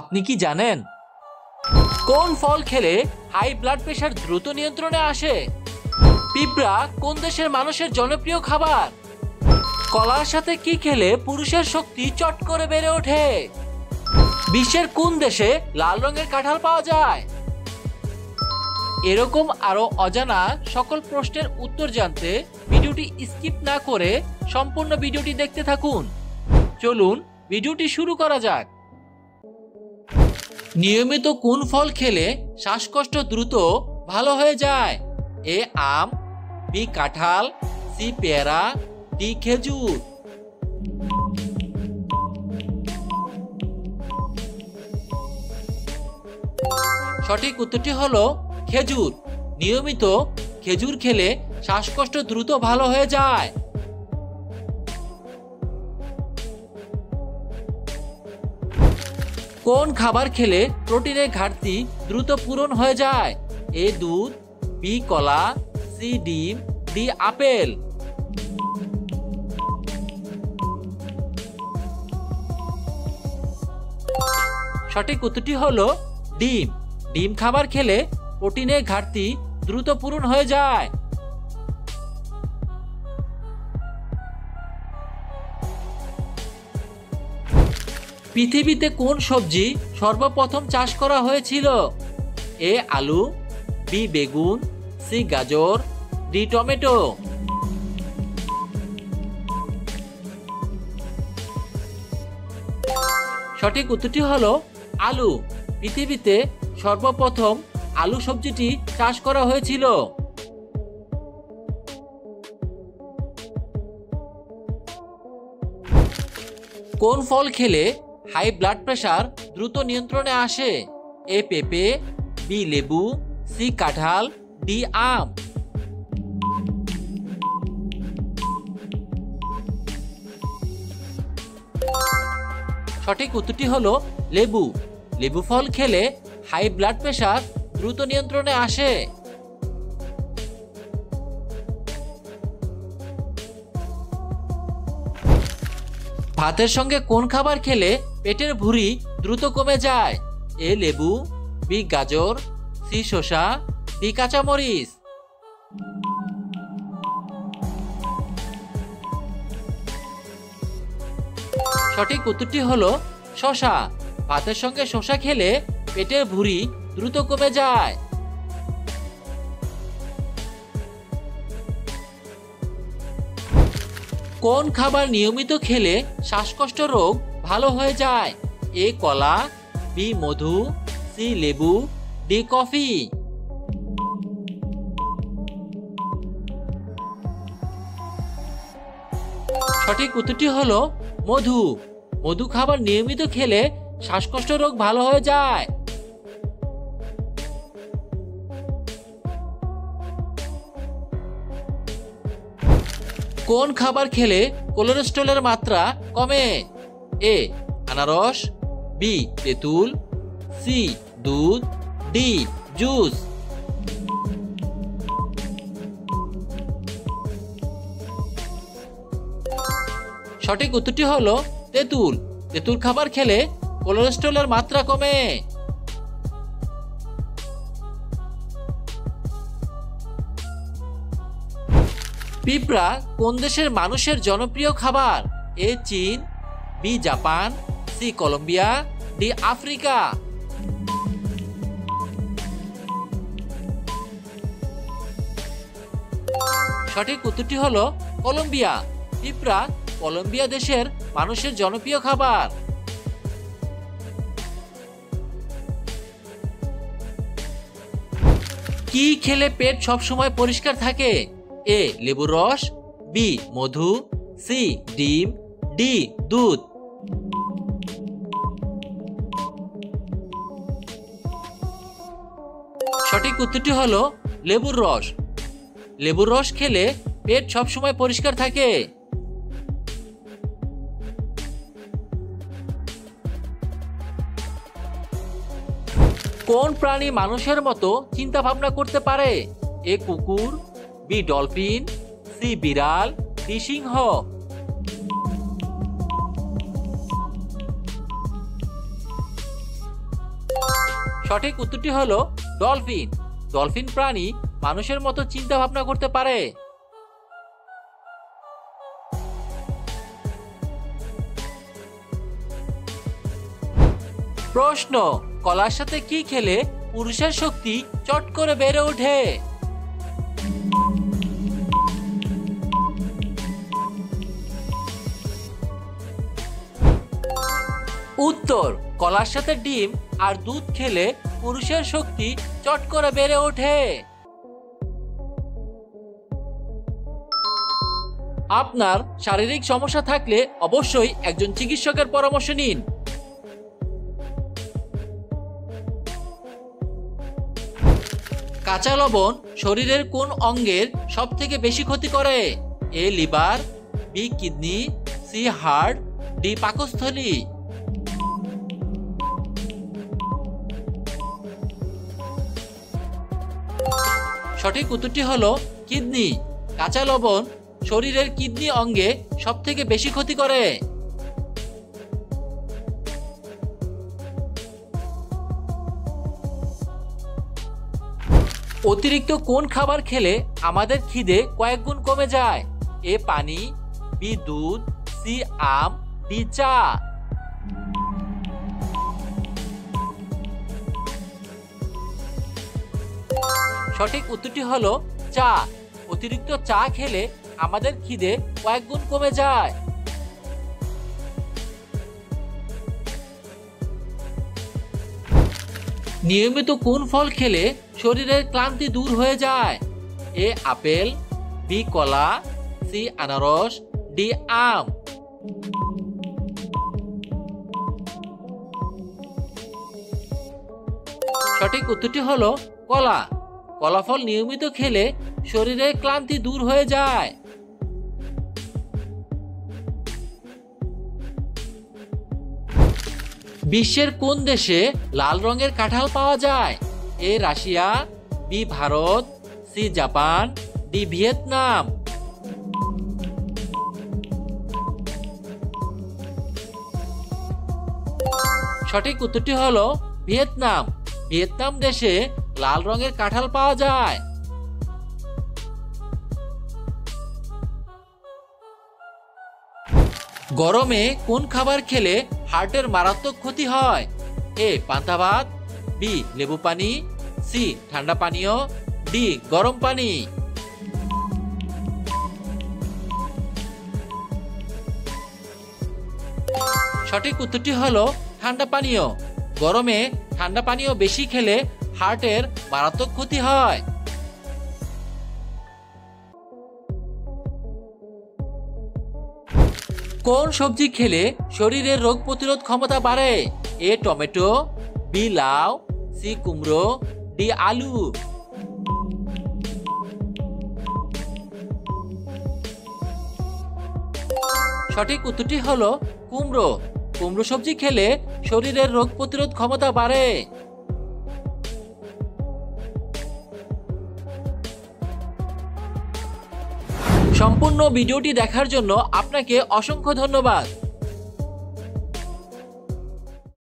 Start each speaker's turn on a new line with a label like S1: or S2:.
S1: আপনি কি জানেন কোন ফল খেলে হাই ব্লাড প্রেশার দ্রুত নিয়ন্ত্রণে আসে? পিঁপড়া কোন দেশের মানুষের জনপ্রিয় খাবার? কলার সাথে কি খেলে পুরুষের শক্তি চট করে বেড়ে ওঠে? বিশ্বের কোন দেশে লাল রঙের কাঁঠাল পাওয়া যায়? এরকম আরো অজানা সকল প্রশ্নের উত্তর জানতে ভিডিওটি স্কিপ না করে সম্পূর্ণ ভিডিওটি দেখতে থাকুন। চলুন ভিডিওটি শুরু করা যাক। নিয়মিত কোন ফল খেলে শ্বাসকষ্ট দ্রুত ভালো হয়ে যায়? এ আম, বি কাঁঠাল, সি পেয়ারা, ডি খেজুর। সঠিক উত্তরটি হলো খেজুর। নিয়মিত খেজুর খেলে শ্বাসকষ্ট দ্রুত ভালো হয়ে যায়। কোন খাবার খেলে প্রোটিনের ঘাটতি দ্রুত পূরণ হয়ে যায়? এ দুধ, বি কলা, সি ডিম, ডি আপেল। সঠিক উত্তরটি হলো ডিম। ডিম খাবার খেলে প্রোটিনের ঘাটতি দ্রুত পূরণ হয়ে যায়। পৃথিবীতে কোন সবজি সর্বপ্রথম চাষ করা হয়েছিল? এ আলু, বি বেগুন, সি গাজর, ডি টমেটো। সঠিক উত্তরটি হলো আলু। পৃথিবীতে সর্বপ্রথম আলু সবজিটি চাষ করা হয়েছিল। কোন ফল খেলে হাই ব্লাড প্রেশার দ্রুত নিয়ন্ত্রণে আসে? এ পেঁপে, বি লেবু, সি কাঁঠাল, ডি আম। সঠিক উত্তরটি হলো লেবু। লেবু ফল খেলে হাই ব্লাড প্রেশার দ্রুত নিয়ন্ত্রণে আসে। ভাতের সঙ্গে কোন খাবার খেলে পেটের ভুঁড়ি দ্রুত কমে যায়? এ লেবু, বি গাজর, সি শসা, ডি কাঁচামরিচ। সঠিক উত্তরটি হলো শসা। ভাতের সঙ্গে শসা খেলে পেটের ভুঁড়ি দ্রুত কমে যায়। কোন খাবার নিয়মিত খেলে শ্বাসকষ্ট রোগ ভালো হয়ে যায়? এ কলা, বি মধু, সি লেবু, ডি কফি। সঠিক উত্তরটি হলো মধু। মধু খাবার নিয়মিত খেলে শ্বাসকষ্ট রোগ ভালো হয়ে যায়। কোন খাবার খেলে কোলেস্টেরলের মাত্রা কমে? এ আনারস, বি তেঁতুল, সি দুধ, ডি জুস। সঠিক উত্তরটি হলো তেঁতুল। তেঁতুল খাবার খেলে কোলেস্টেরলের মাত্রা কমে। পিঁপড়া কোন দেশের মানুষের জনপ্রিয় খাবার? এ চীন, B Japan, C Colombia, D Africa. সঠিক উত্তরটি হলো কলম্বিয়া। পিঁপড়া কলম্বিয়া দেশের মানুষের জনপ্রিয় খাবার। কি খেলে পেট সবসময় পরিষ্কার থাকে? এ লেবুর রস, বি মধু, সি ডিম, ডি দুধ। সঠিক উত্তরটি হলো লেবুর রস। লেবুর রস খেলে পেট সবসময় পরিষ্কার থাকে। কোন প্রাণী মানুষের মতো চিন্তা ভাবনা করতে পারে? এ কুকুর, বি ডলফিন, সি বিড়াল, ডি সিংহ। সঠিক উত্তরটি হলো ডলফিন। ডলফিন প্রাণী মানুষের মতো চিন্তা ভাবনা করতে পারে। প্রশ্ন, কলার সাথে কি খেলে পুরুষের শক্তি চট করে বেড়ে ওঠে? উত্তর, কলার সাথে ডিম আর দুধ খেলে পুরুষের শক্তি চট করে বেড়ে ওঠে। আপনার শারীরিক সমস্যা থাকলে অবশ্যই একজন চিকিৎসকের পরামর্শ নিন। কাঁচা লবণ শরীরের কোন অঙ্গের সবথেকে বেশি ক্ষতি করে? A liver, B kidney, C heart, D পাকস্থলী। সঠিক উত্তরটি হলো কিডনি। কাঁচা লবণ শরীরের কিডনি অঙ্গে সবথেকে বেশি ক্ষতি করে। অতিরিক্ত কোন খাবার খেলে আমাদের খিদে কয়েক গুণ কমে যায়? এ পানি, বি দুধ, সি আম, ডি চা। সঠিক উত্তরটি হলো চা। অতিরিক্ত চা খেলে আমাদের খিদে কয়েক গুণ কমে যায়। নিয়মিত কোন ফল খেলে শরীরের ক্লান্তি দূর হয়ে যায়? এ আপেল, বি কলা, সি আনারস, ডি আম। সঠিক উত্তরটি হলো কলা। কলা ফল নিয়মিত খেলে শরীরের ক্লান্তি দূর হয়ে যায়। বিশ্বের কোন দেশে লাল রঙের কাঁঠাল পাওয়া যায়? A Russia, B Bharat, C Japan, D Vietnam. সঠিক উত্তরটি হলো ভিয়েতনাম। ভিয়েতনাম দেশে লাল রঙের কাঁঠাল পাওয়া যায়। গরমে কোন খাবার খেলে হার্টের মারাত্মক ক্ষতি হয়? এ পান্তা ভাত, বি লেবু পানি, সি ঠান্ডা পানীয়, ডি গরম পানি। সঠিক উত্তরটি হলো ঠান্ডা পানীয়। গরমে ঠান্ডা পানীয় বেশি খেলে হার্টের মারাত্মক ক্ষতি হয়। কোন সবজি খেলে শরীরের রোগ প্রতিরোধ ক্ষমতা বাড়ে? এ টমেটো, বি লাউ, সি কুমড়ো, ডি আলু। সঠিক উত্তরটি হলো কুমড়ো। কুমড়ো সবজি খেলে শরীরের রোগ প্রতিরোধ ক্ষমতা বাড়ে। সম্পূর্ণ ভিডিওটি দেখার জন্য আপনাকে অসংখ্য ধন্যবাদ।